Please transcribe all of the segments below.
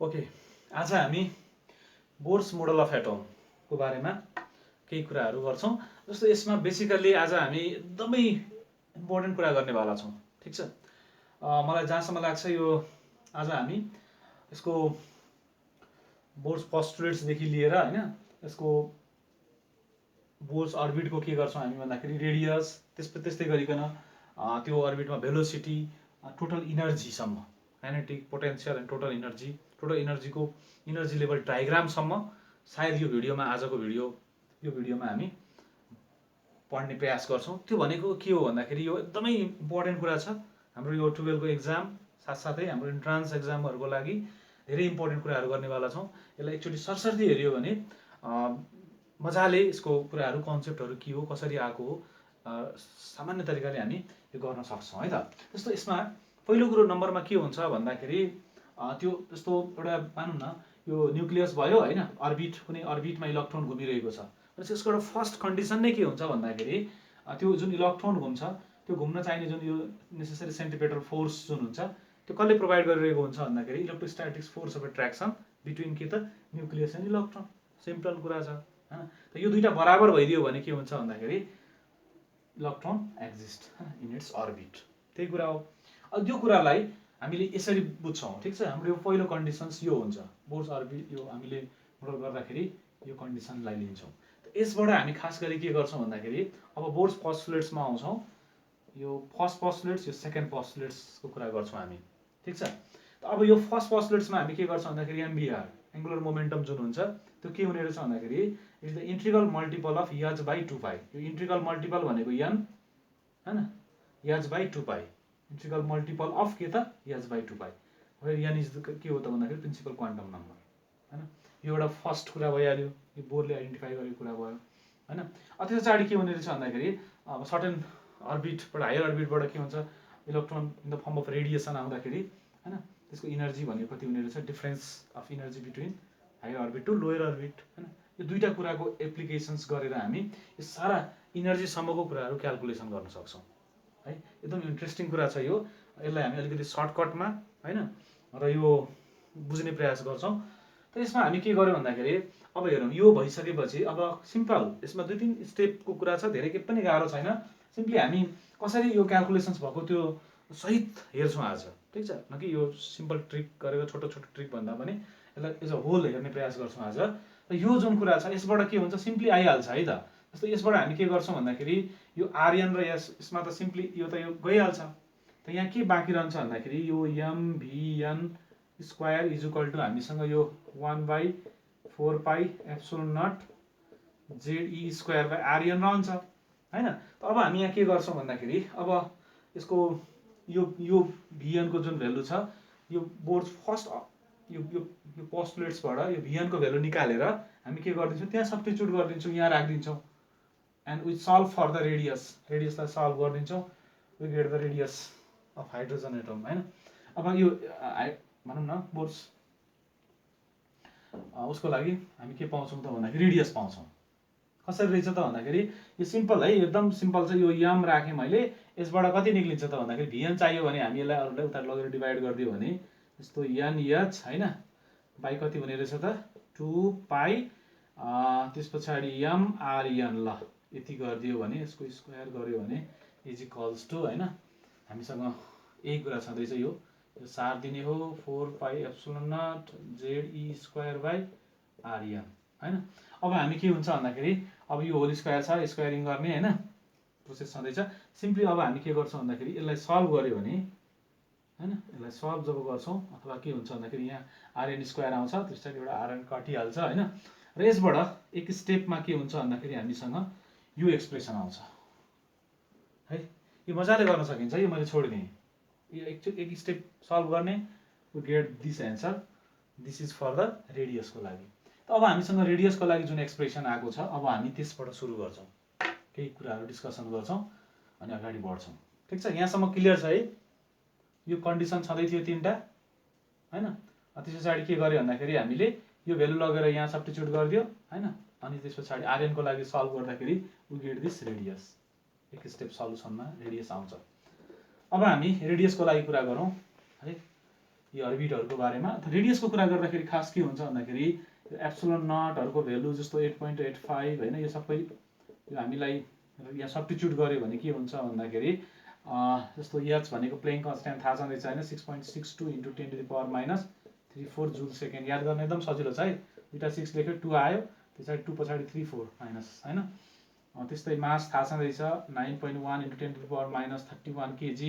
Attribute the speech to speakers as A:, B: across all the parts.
A: Okay, आज हामी bourse model of एटमको बारेमा केही कुराहरू गर्छौँ। जस्तो यसमा बेसिकल्ली आज हामी एकदमै इम्पोर्टेन्ट कुरा गर्नेवाला छौँ। ठिक छ, मलाई जहाँसम्म लाग्छ यो आज हामी यसको बोर्स पोस्टुलेट्सदेखि लिएर होइन यसको बोर्स अर्बिटको के गर्छौँ हामी भन्दाखेरि रेडियस, त्यस्तै गरिकन त्यो अर्बिटमा भेलोसिटी, टोटल इनर्जीसम्म, काइनेटिक, पोटेन्सियल एन्ड टोटल इनर्जीको इनर्जी लेभल डायग्रामसम्म सायद यो भिडियोमा हामी पढ्ने प्रयास गर्छौँ। त्यो भनेको के हो भन्दाखेरि यो एकदमै इम्पोर्टेन्ट कुरा छ हाम्रो यो 12को एक्जाम साथसाथै हाम्रो इन्ट्रान्स एक्जामहरूको लागि धेरै इम्पोर्टेन्ट कुराहरू गर्नेवाला छौँ। यसलाई एकचोटि सरसर्ती हेऱ्यो भने मजाले यसको कुराहरू, कन्सेप्टहरू के हो, कसरी आएको हो, सामान्य तरिकाले हामी यो गर्न सक्छौँ है त। जस्तो यसमा पहिलो कुरो नम्बरमा के हुन्छ भन्दाखेरि त्यो जस्तो एउटा मानौँ न यो न्युक्लियस भयो होइन, अर्बिट, कुनै अर्बिटमा इलेक्ट्रोन घुमिरहेको छ भनेपछि यसको एउटा फर्स्ट कन्डिसन नै के हुन्छ भन्दाखेरि त्यो जुन इलेक्ट्रोन घुम्छ त्यो घुम्न चाहिने जुन यो नेसेसरी सेन्टिपिटल फोर्स जुन हुन्छ त्यो कसले प्रोभाइड गरिरहेको हुन्छ भन्दाखेरि इलेक्ट्रोस्ट्याटिक्स फोर्स अफ एट्र्याक्सन बिट्विन के त न्युक्लियस एन्ड इलेक्ट्रोन। सिम्पल कुरा छ होइन। त यो दुईटा बराबर भइदियो भने के हुन्छ भन्दाखेरि electron exist in its orbit, त्यही कुरा हो। अब यो कुरालाई हामीले यसरी बुझ्छौँ। ठिक छ, हाम्रो यो पहिलो कन्डिसन्स यो हुन्छ बोर्स अर्बिट, यो हामीले मोडल गर्दाखेरि यो कन्डिसनलाई लिन्छौँ। यसबाट हामी खास गरी के गर्छौँ भन्दाखेरि अब बोर्स पोस्टुलेट्समा आउँछौँ। यो फर्स्ट पोस्टुलेट्स, यो सेकेन्ड पोस्टुलेट्सको कुरा गर्छौँ हामी। ठिक छ, त अब यो फर्स्ट पोस्टुलेट्समा हामी के गर्छौँ भन्दाखेरि एमबिआर, एङ्गुलर मोमेन्टम जुन हुन्छ त्यो के हुने रहेछ भन्दाखेरि it is the integral multiple of h/2π। यो इंटीग्रल मल्टिपल भनेको n हैन, h/2π, इंटीग्रल मल्टिपल अफ के त h/2π, वेयर n इज के हो त भन्दाखेरि प्रिन्सिपल क्वान्टम नम्बर हैन। यो एउटा फर्स्ट कुरा भइहाल्यो, यो बोर्डले आइडेन्टिफाई गरेको कुरा भयो हैन। त्यस पछाडि के हुने रहेछ भन्दाखेरि अब सर्टेन अर्बिटबाट, हायर अर्बिटबाट के हुन्छ electron in the form of radiation आउँदाखेरि हैन त्यसको इनर्जी भनेको कति हुने रहेछ, difference of energy between higher orbit to lower orbit हैन। यो दुईटा कुराको एप्लिकेसन्स गरेर हामी यो सारा इनर्जीसम्मको कुराहरू क्याल्कुलेसन गर्न सक्छौँ है। एकदम इन्ट्रेस्टिङ कुरा छ यो। यसलाई हामी अलिकति सर्टकटमा हैन र यो बुझ्ने प्रयास गर्छौँ। त यसमा हामी के गर्यौँ भन्दाखेरि अब हेरौँ यो भइसकेपछि अब सिम्पल यसमा दुई तीन स्टेपको कुरा छ, धेरै केही पनि गाह्रो छैन। सिम्पली हामी कसरी यो क्याल्कुलेसन्स भएको त्यो सहित हेर्छौँ आज। ठिक छ, न कि यो सिम्पल ट्रिक गरेर छोटो छोटो ट्रिक भन्दा पनि यसलाई एज अ होल हेर्ने प्रयास गर्छौँ आज। र यो जुन कुरा छ यसबाट के हुन्छ सिम्पली आइहाल्छ है त। जस्तो यसबाट हामी के गर्छौँ भन्दाखेरि यो आरएन र यसमा त सिम्पली यो त यो गइहाल्छ। त यहाँ के बाँकी रहन्छ भन्दाखेरि यो एमभिएन स्क्वायर इज इक्वल टु हामीसँग यो 1/4πε0 जेई स्क्वायर बाई आरएन रहन्छ हैन। त अब हामी यहाँ के गर्छौँ भन्दाखेरि अब यसको यो भिएनको जुन भेल्यु छ यो बोर्ड फर्स्ट यो पोस्टुलेट्सबाट यो भिएनको भेल्यु निकालेर हामी के गरिदिन्छौँ त्यहाँ सब्स्टिट्युट गरिदिन्छौँ, यहाँ राखिदिन्छौँ and we solve for the रेडियसलाई सल्भ गरिदिन्छौँ, we get the radius of hydrogen atom हैन। अब यो भनौँ न बोर्स उसको लागि हामी के पाउँछौँ त भन्दाखेरि रेडियस पाउँछौँ। कसरी रहेछ त भन्दाखेरि यो सिम्पल है, एकदम सिम्पल छ। यो एम राखेँ मैले, यसबाट कति निक्लिन्छ त भन्दाखेरि भिएन चाहियो भने हामी यसलाई अरूलाई उता लगेर डिभाइड गरिदियो भने यस्तो एनएच हैन बाई कति हुने रहेछ त 2π, त्यस पछाडि एमआरएन, ल यति गरिदियो भने यसको स्क्वायर गर्यो भने इज इक्वल्स टु हैन हामीसँग यही कुरा छँदैछ। यो सार दिने हो 4πε0 जेई स्क्वायर बाई आरएन हैन। अब हामी के हुन्छ भन्दाखेरि अब यो होल स्क्वायर छ, स्क्वायरिङ गर्ने हैन प्रोसेस छँदैछ। सिम्पली अब हामी के गर्छौँ भन्दाखेरि यसलाई सल्भ गर्यो भने हैन, यसलाई सल्भ जब गर्छौँ अथवा के हुन्छ भन्दाखेरि यहाँ आरएन स्क्वायर आउँछ, त्यसरी एउटा आरएन काटिहाल्छ हैन। र यसबाट एक स्टेपमा के हुन्छ भन्दाखेरि हामीसँग यो एक्सप्रेसन आउँछ है। यो मजाले गर्न सकिन्छ, यो मैले छोडिदिएँ। यो एक स्टेप सल्भ गर्ने, we get this answer, this is for the रेडियसको लागि। त अब हामीसँग रेडियसको लागि जुन एक्सप्रेसन आएको छ अब हामी त्यसबाट सुरु गर्छौँ, केही कुराहरू डिस्कसन गर्छौँ अनि अगाडि बढ्छौँ। ठिक छ, यहाँसम्म क्लियर छ है। यो कन्डिसन छँदै थियो तीनटा हैन। त्यस पछाडि के गर्यो भन्दाखेरि हामीले यो भेल्यु लगेर यहाँ सब्स्टिट्युट गरिदियो हैन, अनि त्यस पछाडि आरएन को लागि सल्भ गर्दाखेरि वी गेट दिस रेडियस। एक स्टेप सल्युसनमा रेडियस आउँछ। अब हामी रेडियसको लागि कुरा गरौँ है। यो अर्बिटहरूको बारेमा। रेडियसको कुरा गर्दाखेरि खास के हुन्छ भन्दाखेरि यो एप्सिलोन नटहरूको भेल्यु जस्तो 8.85 होइन, यो सबै यो हामीलाई यहाँ सब्स्टिट्युट गर्यो भने के हुन्छ भन्दाखेरि जस्तो एच भनेको प्लेइङ कन्स्ट्यान्ट थाहा छँदैछ होइन, 6.62 × 10⁻³ जुल सेकेन्ड। याद गर्न एकदम सजिलो छ है, दुईवटा 6 लेख्यो 2 आयो, पछाडि 2 पछाडि 3 4 माइनस होइन। त्यस्तै मास थाहा छँदैछ 9.1 × 10⁻31 kg।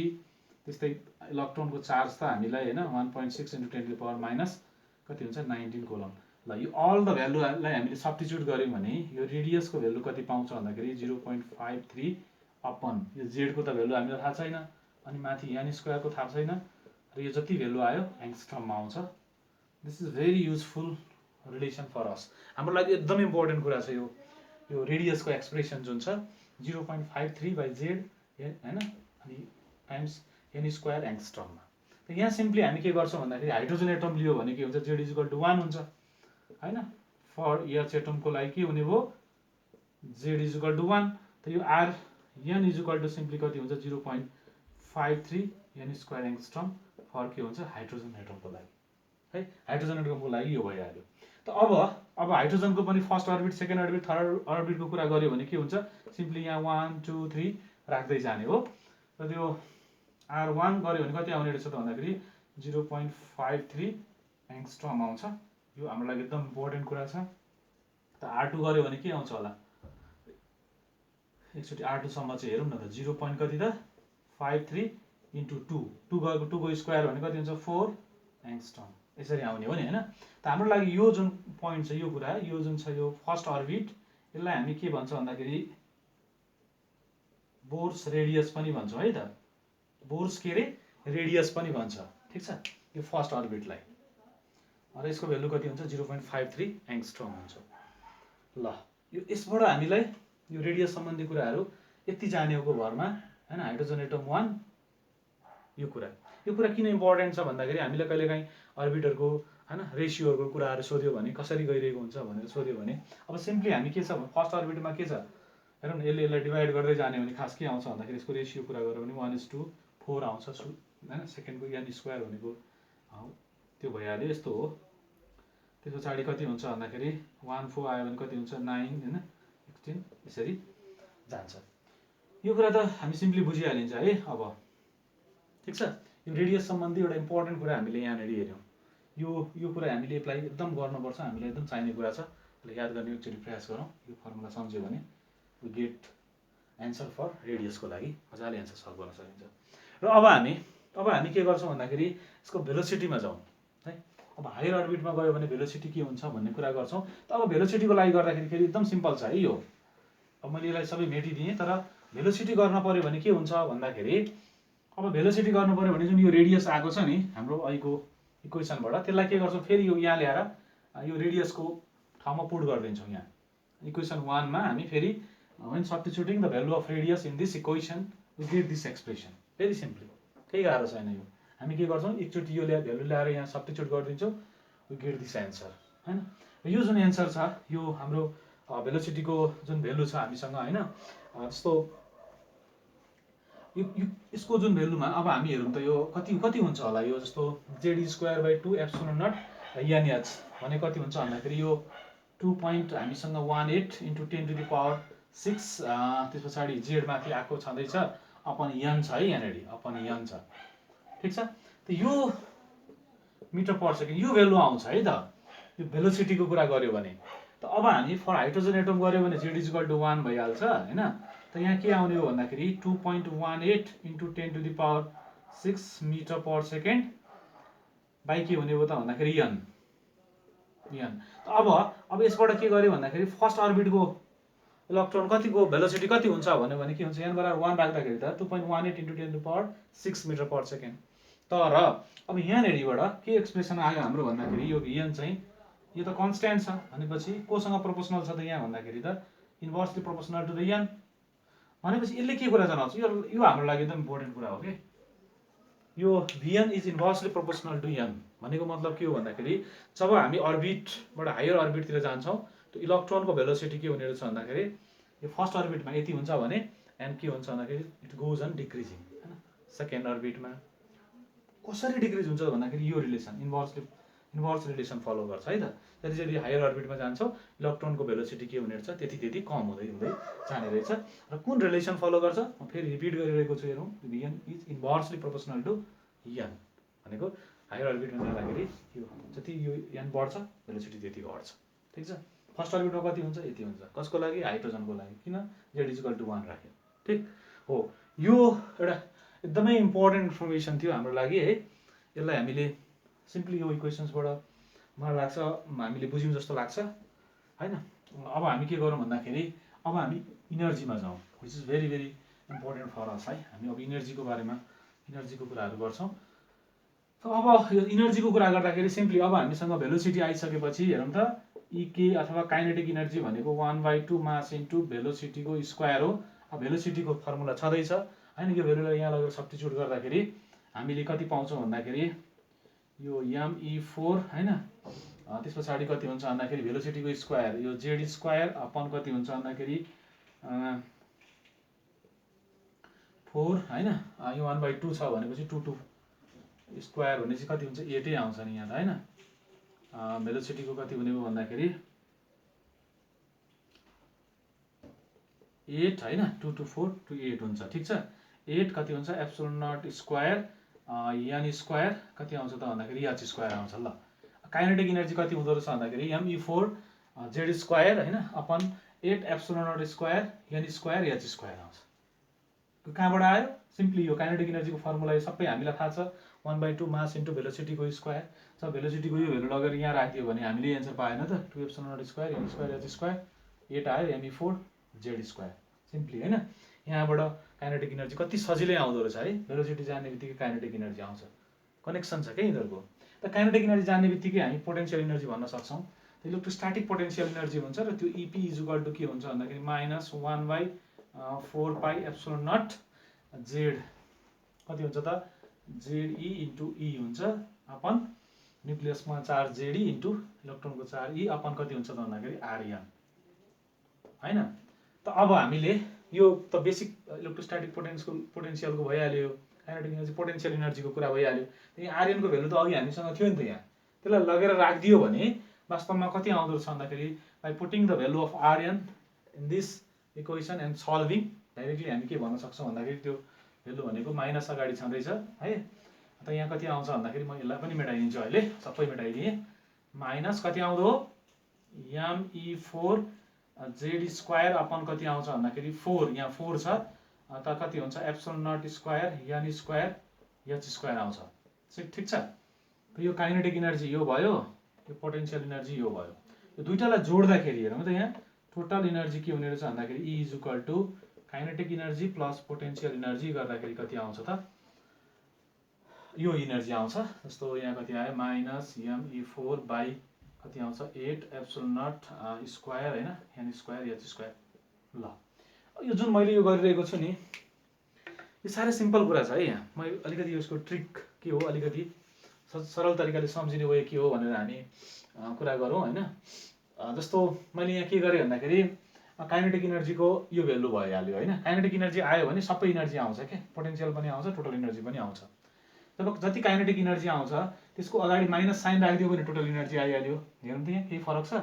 A: त्यस्तै इलेक्ट्रोनको चार्ज त हामीलाई होइन 1.6 × 10⁻कति हुन्छ 19 कोलोन। ल यो अल द भ्यालुलाई हामीले सब्स्टिट्युट गऱ्यौँ भने यो रेडियसको भ्यालु कति पाउँछ भन्दाखेरि 0.53 अपन यो जेडको त भ्यालु हामीलाई थाहा छैन, अनि माथि एन स्क्वायरको थाहा छैन, र यो जति भ्यालु आयो एङ्स्ट्रममा आउँछ। This is very useful relation for us. हाम्रो लागि एकदम इम्पोर्टेन्ट कुरा छ यो रेडियसको एक्सप्रेसन जुन छ 0.53/z होइन, अनि टाइम्स एन स्क्वायर एङ्स्ट्रममा। त यहाँ सिम्पली हामी के गर्छौँ भन्दाखेरि हाइड्रोजन एटम लियो भने के हुन्छ, z = 1 हुन्छ होइन। फर एच एटमको लागि के हुने भयो, z = 1। त यो आर एन = सिम्पली कति हुन्छ 0.53 एन स्क्वायर एङ्स्ट्रम फर के हुन्छ हाइड्रोजन एटमको लागि है। हाइड्रोजन एटमको लागि यो भइहाल्यो। त अब हाइड्रोजनको पनि first orbit, second orbit, third अर्बिटको कुरा गऱ्यो भने के हुन्छ, सिम्पली यहाँ 1 2 3 राख्दै जाने हो। र त्यो R1 गऱ्यो भने कति आउने रहेछ त भन्दाखेरि 0.53 एङ्स्ट्रम आउँछ। यो हाम्रो लागि एकदम इम्पोर्टेन्ट कुरा छ। त R2 गऱ्यो भने के आउँछ होला, एकचोटि R2 सम्म चाहिँ हेरौँ न त, 0.53 × 2 2 को स्क्वायर भने कति हुन्छ 4 एङ्स्ट्रम, यसरी आउने हो नि होइन। त हाम्रो लागि यो जुन पोइन्ट छ, यो कुरा यो जुन छ यो फर्स्ट अर्बिट, यसलाई हामी के भन्छ भन्दाखेरि बोर्स रेडियस पनि भन्छौँ है त, बोर्स के अरे रेडियस पनि भन्छ, ठिक छ, यो फर्स्ट अर्बिटलाई। र यसको भ्यालु कति हुन्छ 0.53 एङ्स्ट्रम हुन्छ। ल यो यसबाट हामीलाई यो रेडियस सम्बन्धी कुराहरू यति जानेको भरमा होइन, हाइड्रोजन एटम 1 यो कुरा किन इम्पोर्टेन्ट छ भन्दाखेरि हामीलाई कहिलेकाहीँ अर्बिटहरूको होइन रेसियोहरूको कुराहरू सोध्यो भने कसरी गइरहेको हुन्छ भनेर सोध्यो भने अब सिम्पली हामी के छ फर्स्ट अर्बिटमा के छ हेरौँ न, यसलाई डिभाइड गर्दै जाने भने खास के आउँछ भन्दाखेरि यसको रेसियो कुरा गऱ्यो भने 1:4 आउँछ होइन। सेकेन्डको एन स्क्वायर भनेको त्यो भइहाल्यो, यस्तो हो। त्यस पछाडि कति हुन्छ भन्दाखेरि 1 4 आयो भने कति हुन्छ 9 होइन 16, यसरी जान्छ। यो कुरा त हामी सिम्पली बुझिहालिन्छ है। अब ठिक छ, यो रेडियस सम्बन्धी एउटा इम्पोर्टेन्ट कुरा हामीले यहाँनिर हेऱ्यौँ। यो कुरा हामीले एप्लाई एकदम गर्नुपर्छ, हामीलाई एकदम चाहिने कुरा छ। याद गर्ने एकचोटि प्रयास गरौँ, यो फर्मुला सम्झ्यो भने वी गेट एन्सर फर रेडियसको लागि मजाले एन्सर सल्भ गर्न सकिन्छ। र अब हामी के गर्छौँ भन्दाखेरि यसको भेलोसिटीमा जाउँ है। अब हायर अर्बिटमा गयो भने भेलोसिटी के हुन्छ भन्ने कुरा गर्छौँ। त अब भेलोसिटीको लागि गर्दाखेरि फेरि एकदम सिम्पल छ है यो। अब मैले यसलाई सबै मेटिदिएँ, तर भेलोसिटी गर्न पर्यो भने के हुन्छ भन्दाखेरि अब भेलोसिटी गर्नु पर्यो भने जुन यो रेडियस आएको छ नि हाम्रो अहिलेको इक्वेसनबाट, त्यसलाई के गर्छौँ फेरि यो यहाँ ल्याएर यो रेडियसको ठाउँमा पुट गरिदिन्छौँ। यहाँ इक्वेसन 1 मा हामी फेरि when substituting the value of radius in this equation we get this expression. Very simply, केही गाह्रो छैन यो। हामी के गर्छौँ एकचोटि यो भ्यालु ल्याएर यहाँ सब्स्टिट्युट गरिदिन्छौँ, वी गेट दिस एन्सर होइन। यो जुन एन्सर छ यो हाम्रो भेलोसिटीको जुन भ्यालु छ हामीसँग होइन, जस्तो यसको जुन भ्यालुमा अब हामी हेरौँ त यो कति हुन्छ होला, यो जस्तो z²/2 एप्सिलोन नट NH भने कति हुन्छ भन्दाखेरि यो 2. हामीसँग 18 × 10⁻6 त्यस पछाडि जेड माथि आएको छँदैछ अपन n छ है, यहाँनिर अपन n छ, ठिक छ। त यो मिटर पर सेकेन्ड यो भ्यालु आउँछ है त यो भेलोसिटीको कुरा गर्यो भने। त अब हामी फर हाइड्रोजन एटम गर्यो भने z = 1 भइहाल्छ होइन। त यहाँ के आउने हो भन्दाखेरि 2.18 × 10⁻6 मिटर पर सेकेन्ड बाई के हुने हो त भन्दाखेरि n। त अब यसबाट के गर्यो भन्दाखेरि फर्स्ट अर्बिटको इलेक्ट्रोन कतिको भेलोसिटी कति हुन्छ भन्यो भने के हुन्छ, n = 1 राख्दाखेरि त 2.18 × 10⁻6 मिटर पर सेकेन्ड। तर अब यहाँनिरबाट के एक्सप्रेसन आयो हाम्रो भन्दाखेरि यो n चाहिँ यो त कन्स्ट्यान्ट छ भनेपछि कोसँग प्रोपोर्सनल छ त यहाँ भन्दाखेरि त inversely proportional to the n भनेपछि यसले के कुरा जनाउँछ, यो हाम्रो लागि एकदम इम्पोर्टेन्ट कुरा हो कि यो Vn is inversely proportional to n भनेको मतलब के हो भन्दाखेरि जब हामी अर्बिटबाट हायर अर्बिटतिर जान्छौँ त्यो इलेक्ट्रोनको भेलोसिटी के हुने रहेछ भन्दाखेरि यो फर्स्ट अर्बिटमा यति हुन्छ भने एन्ड के हुन्छ भन्दाखेरि इट गोज अन डिक्रिजिङ होइन। सेकेन्ड अर्बिटमा कसरी डिक्रिज हुन्छ भन्दाखेरि यो रिलेसन इन्भर्स रिलेसन फलो गर्छ है त। जति जति हायर अर्बिटमा जान्छौँ इलेक्ट्रोनको भेलोसिटी के हुने रहेछ त्यति त्यति कम हुँदै हुँदै जाने रहेछ। र कुन रिलेसन फलो गर्छ म फेरि रिपिट गरिरहेको छु हेरौँ, n is inversely proportional to n भनेको हायर अर्बिटमा जाँदाखेरि यो जति यो एन बढ्छ भेलोसिटी त्यति घट्छ। ठिक छ। फर्स्ट अर्बिटमा कति हुन्छ यति हुन्छ, कसको लागि हाइड्रोजनको लागि, किन जेड इक्वल टु 1 राख्यो। ठिक हो, यो एउटा एकदमै इम्पोर्टेन्ट इन्फर्मेसन थियो हाम्रो लागि है। यसलाई हामीले सिम्पली यो इक्वेसन्सबाट मलाई लाग्छ हामीले बुझ्यौँ जस्तो लाग्छ हैन। अब हामी के गरौँ भन्दाखेरि अब हामी इनर्जीमा जाउँ, which is very very important for us है। हामी अब इनर्जीको बारेमा इनर्जीको कुराहरू गर्छौँ। अब यो इनर्जीको कुरा गर्दाखेरि सिम्पली अब हामीसँग भेलोसिटी आइसकेपछि हेरौँ त, इके अथवा काइनेटिक इनर्जी भनेको 1/2 मास इन्टु भेलोसिटीको स्क्वायर हो। अब भेलोसिटीको फर्मुला छँदैछ हैन, यो भेल्युलाई यहाँ लगेर सब्स्टिट्युट गर्दाखेरि हामीले कति पाउँछौँ भन्दाखेरि यो me4 हैन, त्यस पछाडि कति हुन्छ भन्दाखेरि भेलोसिटीको स्क्वायर यो जेड स्क्वायर अपन कति हुन्छ भन्दाखेरि 4 हैन, यो 1/2 छ भनेपछि 2 स्क्वायर हुने चाहिँ कति हुन्छ 8 आउँछ नि यहाँ त हैन। भेलोसिटीको कति हुने भयो भन्दाखेरि 8 हैन, 2 to 4 to 8 हुन्छ। ठिक छ। 8 कति हुन्छ epsilon naught square N square कति आउँछ त भन्दाखेरि एच स्क्वायर आउँछ। ल काइनेटिक इनर्जी कति हुँदो रहेछ भन्दाखेरि me4 जेड स्क्वायर हैन upon 8 epsilon naught square N square H square आउँछ। यो कहाँबाट आयो, सिम्पली यो काइनेटिक इनर्जीको फर्मुला सबै हामीलाई थाहा छ, 1/2 मास इन्टु भेलोसिटीको स्क्वायर छ। भेलोसिटीको यो भेल्यु लगेर यहाँ राखिदियो भने हामीले एन्सर पाएन त, 2 epsilon naught square N square H square 8 आयो me4 जेड स्क्वायर सिम्पली हैन। यहाँबाट काइनेटिक इनर्जी कति सजिलै आउँदो रहेछ है। भेलोसिटी जान्ने बित्तिकै काइनेटिक इनर्जी आउँछ, कनेक्सन छ क्या यिनीहरूको। त काइनेटिक इनर्जी जान्ने बित्तिकै हामी पोटेन्सियल इनर्जी भन्न सक्छौँ। इलेक्ट्रोस्ट्याटिक पोटेन्सियल इनर्जी हुन्छ र त्यो इपी इजुकल टु के हुन्छ भन्दाखेरि -1/4 पाई एप्सिलोन नट जेड कति हुन्छ त जेड ई इन्टु ई हुन्छ अपन न्युक्लियसमा चार्ज जेडी इन्टु इलेक्ट्रोनको चार्ज ई अपन कति हुन्छ त भन्दाखेरि आरएन हैन। त अब हामीले यो त बेसिक इलेक्ट्रोस्ट्याटिक पोटेन्सियलको भइहाल्यो, काइनेटिक इनर्जी पोटेन्सियल इनर्जीको कुरा भइहाल्यो। यहाँ आरएनको भेल्यु त अघि हामीसँग थियो नि त, यहाँ त्यसलाई लगेर राखिदियो भने वास्तवमा कति आउँदो रहेछ भन्दाखेरि by putting the value of R N in this equation and solving directly हामी के भन्न सक्छौँ भन्दाखेरि त्यो भेल्यु भनेको माइनस अगाडि छँदैछ है। त यहाँ कति आउँछ भन्दाखेरि म यसलाई पनि मेटाइदिन्छु अहिले, सबै मेटाइदिएँ। माइनस कति आउँदो me4 जेड स्क्वायर अपन कति आउँछ भन्दाखेरि 4, यहाँ 4 छ त कति हुन्छ epsilon naught square N square H square आउँछ। ठिक छ। यो काइनेटिक इनर्जी यो भयो, यो पोटेन्सियल इनर्जी यो भयो। यो दुईटालाई जोड्दाखेरि हेरौँ त यहाँ टोटल इनर्जी के हुने रहेछ भन्दाखेरि E is equal to kinetic energy plus potential energy गर्दाखेरि कति आउँछ त यो इनर्जी आउँछ। जस्तो यहाँ कति आयो -me4 बाई कति आउँछ 8 एप्सिलोन नट स्क्वायर हैन एन स्क्वायर एच स्क्वायर। ल यो जुन मैले यो गरिरहेको छु नि यो साह्रै सिम्पल कुरा छ है। यहाँ म अलिकति यसको ट्रिक के हो, अलिकति सरल तरिकाले सम्झिने वे के हो भनेर हामी कुरा गरौँ हैन। जस्तो मैले यहाँ के गरेँ भन्दाखेरि काइनेटिक इनर्जीको यो भेल्यु भइहाल्यो हैन। काइनेटिक इनर्जी आयो भने सबै इनर्जी आउँछ के, पोटेन्सियल पनि आउँछ टोटल इनर्जी पनि आउँछ। जब जति काइनेटिक इनर्जी आउँछ त्यसको अगाडि माइनस साइन राखिदियो भने टोटल इनर्जी आइहाल्यो। हेरौँ त यहाँ केही फरक छ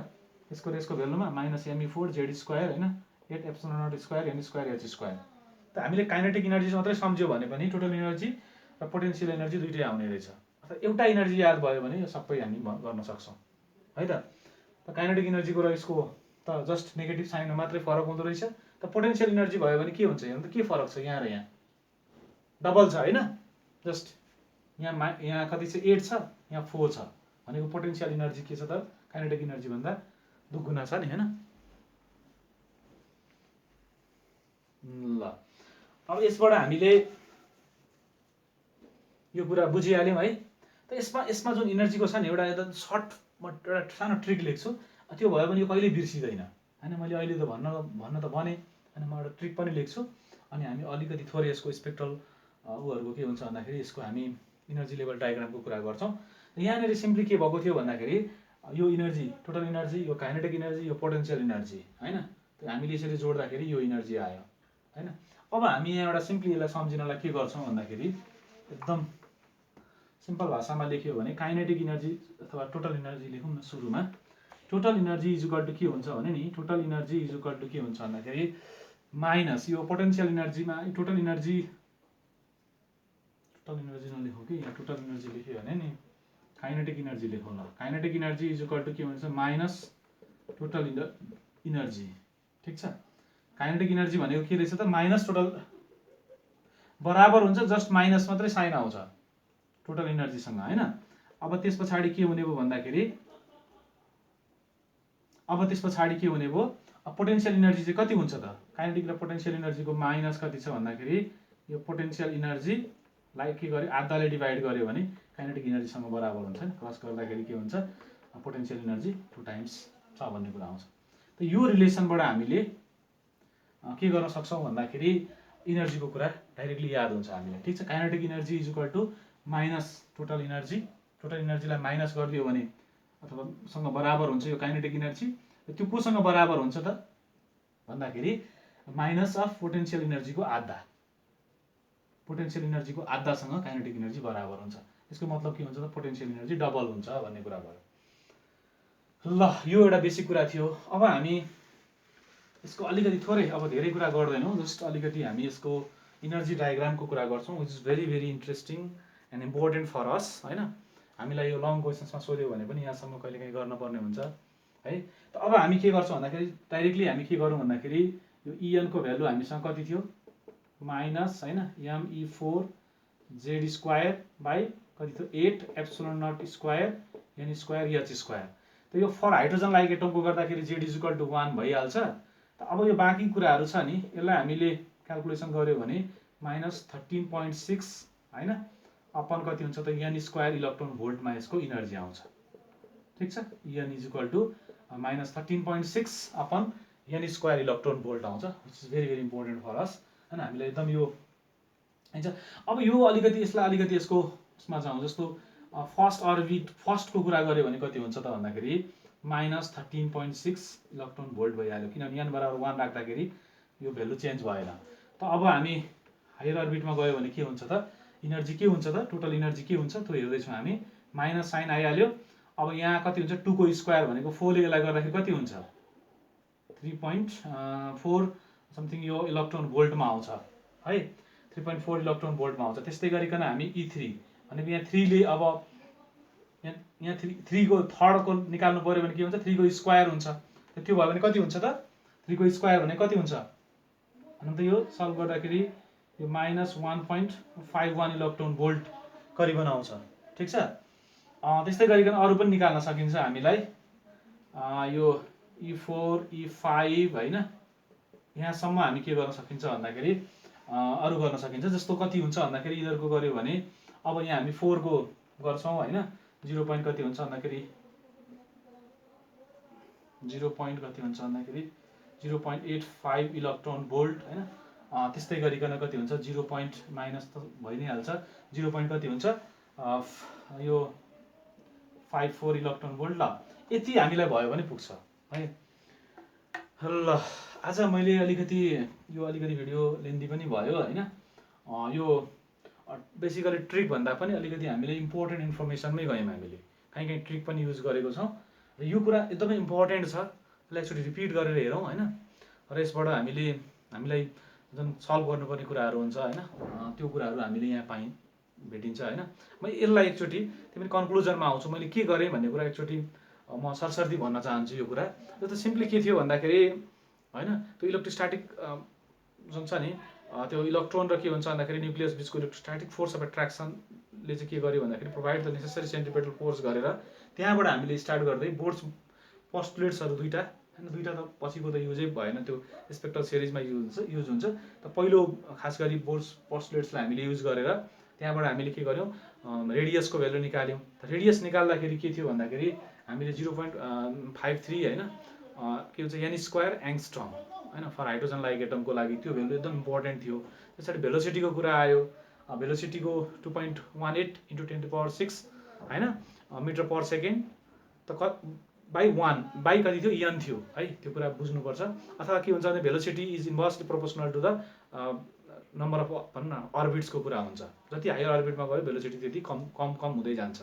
A: यसको र यसको भेल्युमा -me4 जेड स्क्वायर हैन 8 epsilon naught square N square H square. त हामीले काइनेटिक इनर्जी मात्रै सम्झ्यो भने पनि टोटल इनर्जी र पोटेन्सियल इनर्जी दुइटै आउने रहेछ। अर्थात् एउटा इनर्जी याद भयो भने यो सबै हामी गर्न सक्छौँ है त। त काइनेटिक इनर्जीको र यसको त जस्ट नेगेटिभ साइनमा मात्रै फरक हुँदो रहेछ। त पोटेन्सियल इनर्जी भयो भने के हुन्छ हेर्नु त के फरक छ, यहाँ र यहाँ डबल छ हैन। जस्ट यहाँ कति छ 8 छ यहाँ 4 छ भनेको पोटेन्सियल इनर्जी के छ त काइनेटिक इनर्जी भन्दा दुगुना छ नि हैन। ल अब यसबाट हामीले यो कुरा बुझिहाल्यौँ है। त यसमा जुन इनर्जीको छ नि एउटा एकदम सर्ट म एउटा सानो ट्रिक लेख्छु, त्यो भयो भने यो कहिल्यै बिर्सिँदैन हैन। मैले अहिले त भन्न त भने अनि म एउटा ट्रिक पनि लेख्छु अनि हामी अलिकति थोरै यसको स्पेक्ट्रल उहरूको के हुन्छ भन्दाखेरि यसको हामी इनर्जी लेभल डायग्रामको कुरा गर्छौँ। यहाँनिर सिम्पली के भएको थियो भन्दाखेरि यो इनर्जी टोटल इनर्जी यो काइनेटिक इनर्जी यो पोटेन्सियल इनर्जी हैन। त्यो हामीले यसरी जोड्दाखेरि यो इनर्जी आयो हैन। अब हामी यहाँ एउटा सिम्पली यसलाई सम्झिनलाई के गर्छौँ भन्दाखेरि एकदम सिम्पल भाषामा लेख्यो भने काइनेटिक इनर्जी अथवा टोटल इनर्जी लेखौँ न सुरुमा। Total energy is equal to के हुन्छ भने नि total energy is equal to के हुन्छ भन्दाखेरि माइनस यो पोटेन्सियल इनर्जीमा टोटल इनर्जी नलेखौँ कि यहाँ टोटल इनर्जी लेख्यो भने नि काइनेटिक इनर्जी लेखौँ ल। Kinetic energy is equal to के भन्छ माइनस टोटल इनर्जी। ठिक छ, काइनेटिक इनर्जी भनेको के रहेछ त माइनस टोटल बराबर हुन्छ, जस्ट माइनस मात्रै साइन आउँछ टोटल इनर्जीसँग हैन। अब त्यस पछाडि के हुने भयो भन्दाखेरि पोटेन्शियल इनर्जी चाहिँ कति हुन्छ त? काइनेटिक र पोटेन्शियल इनर्जीको माइनस कति छ भन्दाखेरि यो पोटेन्शियल इनर्जीलाई के गर्यो आधाले डिभाइड गर्यो भने काइनेटिक इनर्जीसँग बराबर हुन्छ नि। क्रस गर्दाखेरि के हुन्छ पोटेन्शियल इनर्जी 2 टाइम्स छ भन्ने कुरा आउँछ। त यो रिलेसनबाट हामीले के गर्न सक्छौँ भन्दाखेरि इनर्जीको कुरा डाइरेक्टली याद हुन्छ हामीलाई। ठिक छ, kinetic energy is equal to minus total energy. Total इनर्जीलाई माइनस गरिदियो भने अथवा सँग बराबर हुन्छ यो काइनेटिक इनर्जी। त्यो कोसँग बराबर हुन्छ त भन्दाखेरि माइनस अफ पोटेन्शियल इनर्जीको आधा। पोटेन्शियल इनर्जीको आधासँग काइनेटिक इनर्जी बराबर हुन्छ। यसको मतलब के हुन्छ त पोटेन्शियल इनर्जी डबल हुन्छ भन्ने कुरा भयो। ल यो एउटा बेसिक कुरा थियो। अब हामी यसको अलिकति थोरै, अब धेरै कुरा गर्दैनौँ, जस्ट अलिकति हामी यसको इनर्जी डायग्रामको कुरा गर्छौँ, which is very very interesting and important for us हैन। हामीलाई यो लङ क्वेसन्समा सोध्यो भने पनि यहाँसम्म कहिलेकाहीँ गर्नुपर्ने हुन्छ है। त अब हामी के गर्छौँ भन्दाखेरि डाइरेक्टली हामी के गरौँ भन्दाखेरि यो इएनको भ्यालु हामीसँग कति थियो माइनस हैन me4 z स्क्वायर बाई कति थियो 8 epsilon naught square N square h square. त यो फर हाइड्रोजन लाइक एटमको गर्दाखेरि z इज इक्वल टु 1 भइहाल्छ। त अब यो बाँकी कुराहरू छ नि यसलाई हामीले क्याल्कुलेसन गर्यो भने माइनस 13.6 हैन अपन कति हुन्छ त एन स्क्वायर इलेक्ट्रोन भोल्टमा यसको इनर्जी आउँछ। ठिक छ, n is equal to minus 13.6 upon n square electron volt आउँछ, which is very very important for us हैन। हामीलाई एकदम यो हुन्छ। अब यो अलिकति यसलाई अलिकति यसको उसमा जाउँ, जस्तो फर्स्ट अर्बिट फर्स्टको कुरा गऱ्यो भने कति हुन्छ त भन्दाखेरि माइनस 13.6 इलेक्ट्रोन भोल्ट भइहाल्यो, किनभने एन बराबर 1 राख्दाखेरि यो भ्यालु चेन्ज भएन। त अब हामी हायर अर्बिटमा गयो भने के हुन्छ त इनर्जी के हुन्छ त टोटल इनर्जी के हुन्छ त्यो हेर्दैछौँ हामी। माइनस साइन आइहाल्यो। अब यहाँ कति हुन्छ 2 को स्क्वायर भनेको 4 ले यसलाई गर्दाखेरि कति हुन्छ 3.4 समथिङ यो इलेक्ट्रोन भोल्टमा आउँछ है। 3.4 इलेक्ट्रोन भोल्टमा आउँछ। त्यस्तै गरिकन हामी E3 भनेको यहाँ 3 ले अब यहाँ 3 को थर्डको निकाल्नु पर्यो भने के हुन्छ 3 को स्क्वायर हुन्छ। त्यो भयो भने कति हुन्छ त 3 को स्क्वायर भने कति हुन्छ भन्नु त यो सल्भ गर्दाखेरि यो माइनस 1.51 इलेक्ट्रोन भोल्ट करिबन आउँछ। ठिक छ, त्यस्तै गरिकन अरू पनि निकाल्न सकिन्छ हामीलाई। यो E4 E5 हैन यहाँसम्म हामी के गर्न सकिन्छ भन्दाखेरि अरू गर्न सकिन्छ। जस्तो कति हुन्छ भन्दाखेरि यिनीहरूको गर्यो भने अब यहाँ हामी 4 को गर्छौँ हैन 0 पोइन्ट कति हुन्छ भन्दाखेरि 0.85 इलेक्ट्रोन भोल्ट हैन। त्यस्तै गरिकन कति हुन्छ 0 पोइन्ट माइनस त भइ नै हाल्छ 0 पोइन्ट कति हुन्छ यो 54 इलेक्ट्रोन भोल्ट। ल यति हामीलाई भयो भने पुग्छ है। ल आज मैले अलिकति भिडियो लेन्दी पनि भयो हैन। यो बेसिकली ट्रिक भन्दा पनि अलिकति हामीले इम्पोर्टेन्ट इन्फर्मेसनमै गयौँ। हामीले कहीँ ट्रिक पनि युज गरेको छौँ र यो कुरा एकदमै इम्पोर्टेन्ट छ। यसलाई एकचोटि रिपिट गरेर हेरौँ हैन। र यसबाट हामीलाई जुन सल्भ गर्नुपर्ने कुराहरू हुन्छ हैन त्यो कुराहरू हामीले यहाँ भेटिन्छ हैन। म यसलाई एकचोटि तिमी कन्क्लुजनमा आउँछु मैले के गरेँ भन्ने कुरा एकचोटि म सरसर्ती भन्न चाहन्छु। यो कुरा जस्तो सिम्पली के थियो भन्दाखेरि हैन त्यो इलेक्ट्रोस्ट्याटिक जुन छ नि त्यो इलेक्ट्रोन र के हुन्छ भन्दाखेरि न्युक्लियस बिचको इलेक्ट्रोस्ट्याटिक फोर्स अफ एट्र्याक्सनले चाहिँ के गर्यो भन्दाखेरि provide the necessary centripetal force गरेर त्यहाँबाट हामीले स्टार्ट गर्दै बोर्ड्स पोस्टुलेट्सहरू दुईटा त पछिको त युजै भएन, त्यो स्पेक्ट्रल सिरिजमा युज हुन्छ। त पहिलो खास गरी बोर्ड्स पोस्टुलेट्सलाई हामीले युज गरेर त्यहाँबाट हामीले के गर्यौँ रेडियसको भ्यालु निकाल्यौँ। रेडियस निकाल्दाखेरि के थियो भन्दाखेरि हामीले 0.53 हैन के भन्छ एन स्क्वायर एङ्स्ट्रम हैन फर हाइड्रोजन लाइक एटमको लागि त्यो भ्यालु एकदम इम्पोर्टेन्ट थियो। त्यसरी भेलोसिटीको कुरा आयो। भेलोसिटीको 2.18 × 10⁶ हैन मिटर पर सेकेन्ड त बाई 1 बाई कति थियो एन थियो है। त्यो कुरा बुझ्नुपर्छ। अथवा के हुन्छ भने velocity is inversely proportional to the number of भनौँ न अर्बिट्सको कुरा हुन्छ। जति हायर अर्बिटमा गयो भेलोसिटी त्यति कम कम कम हुँदै जान्छ।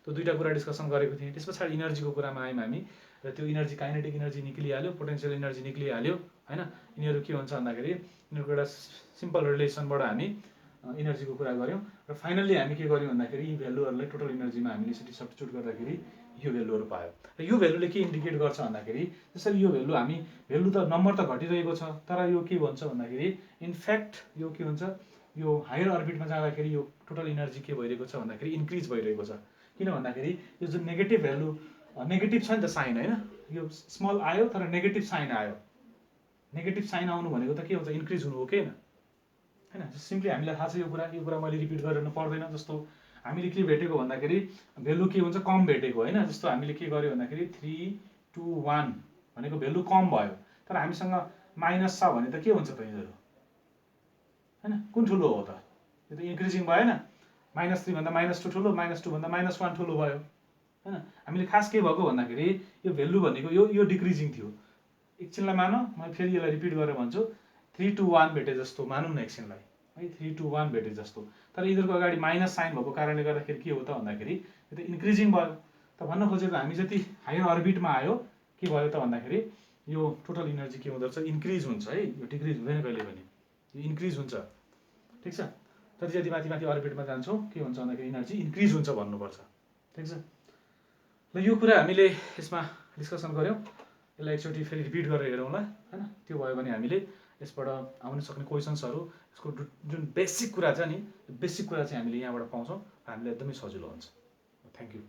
A: त्यो दुईवटा कुरा डिस्कसन गरेको थिएँ। त्यस पछाडि इनर्जीको कुरामा आयौँ हामी र त्यो इनर्जी काइनेटिक इनर्जी निक्लिहाल्यो, पोटेन्सियल इनर्जी निक्लिहाल्यो होइन। यिनीहरू के हुन्छ भन्दाखेरि यिनीहरूको एउटा सिम्पल रिलेसनबाट हामी इनर्जीको कुरा गऱ्यौँ र फाइनल्ली हामी के गर्यौँ भन्दाखेरि यी भ्यालुहरूलाई टोटल इनर्जीमा हामीले यसरी सब्स्टिट्युट गर्दाखेरि यो भ्यालुहरू पायो। र यो भ्यालुले के इन्डिकेट गर्छ भन्दाखेरि जसरी यो भ्यालु हामी भ्यालु त नम्बर त घटिरहेको छ तर यो के भन्छ भन्दाखेरि इनफ्याक्ट यो के हुन्छ यो हायर अर्बिटमा जाँदाखेरि यो टोटल इनर्जी के भइरहेको छ भन्दाखेरि इन्क्रिज भइरहेको छ। किन भन्दाखेरि यो जुन नेगेटिभ भ्यालु नेगेटिभ छ नि त साइन होइन, यो स्मल आयो तर नेगेटिभ साइन आयो। नेगेटिभ साइन आउनु भनेको त के हुन्छ इन्क्रिज हुनु हो कि होइन। सिम्पली हामीलाई थाहा छ यो कुरा मैले रिपिट गरिरहनु पर्दैन। जस्तो हामीले के भेटेको भन्दाखेरि भ्यालु के हुन्छ कम भेटेको होइन। जस्तो हामीले के गर्यो भन्दाखेरि 3, 2, 1 भनेको भ्यालु कम भयो तर हामीसँग माइनस छ भने त के हुन्छ त यिनीहरू होइन, कुन ठुलो हो त? यो त इन्क्रिजिङ भएन। -3 भन्दा -2 ठुलो, -2 भन्दा -1 ठुलो भयो होइन। हामीले खास के भएको भन्दाखेरि यो भ्यालु भनेको यो डिक्रिजिङ थियो। एकछिनलाई मानौँ, म फेरि यसलाई रिपिट गरेर भन्छु, 3 to 1 भेटे जस्तो मानौँ न एकछिनलाई है, 3 to 1 भेटे जस्तो। तर यिनीहरूको अगाडि माइनस साइन भएको कारणले गर्दाखेरि के हो त भन्दाखेरि यो त इन्क्रिजिङ भयो। त भन्न खोजेको हामी जति हायर अर्बिटमा आयो के भयो त भन्दाखेरि यो टोटल इनर्जी के हुँदो रहेछ इन्क्रिज हुन्छ है, यो डिक्रिज हुँदैन कहिले पनि, यो इन्क्रिज हुन्छ। ठिक छ, जति जति माथि माथि अर्बिटमा जान्छौँ के हुन्छ भन्दाखेरि इनर्जी इन्क्रिज हुन्छ भन्नुपर्छ। ठिक छ, ल यो कुरा हामीले यसमा डिस्कसन गऱ्यौँ। यसलाई एकचोटि फेरि रिपिट गरेर हेरौँला होइन। त्यो भयो भने हामीले यसबाट आउन सक्ने क्वेसन्सहरू यसको जुन बेसिक कुरा छ नि, बेसिक कुरा चाहिँ हामीले यहाँबाट पाउँछौँ र हामीलाई एकदमै सजिलो हुन्छ। Thank you.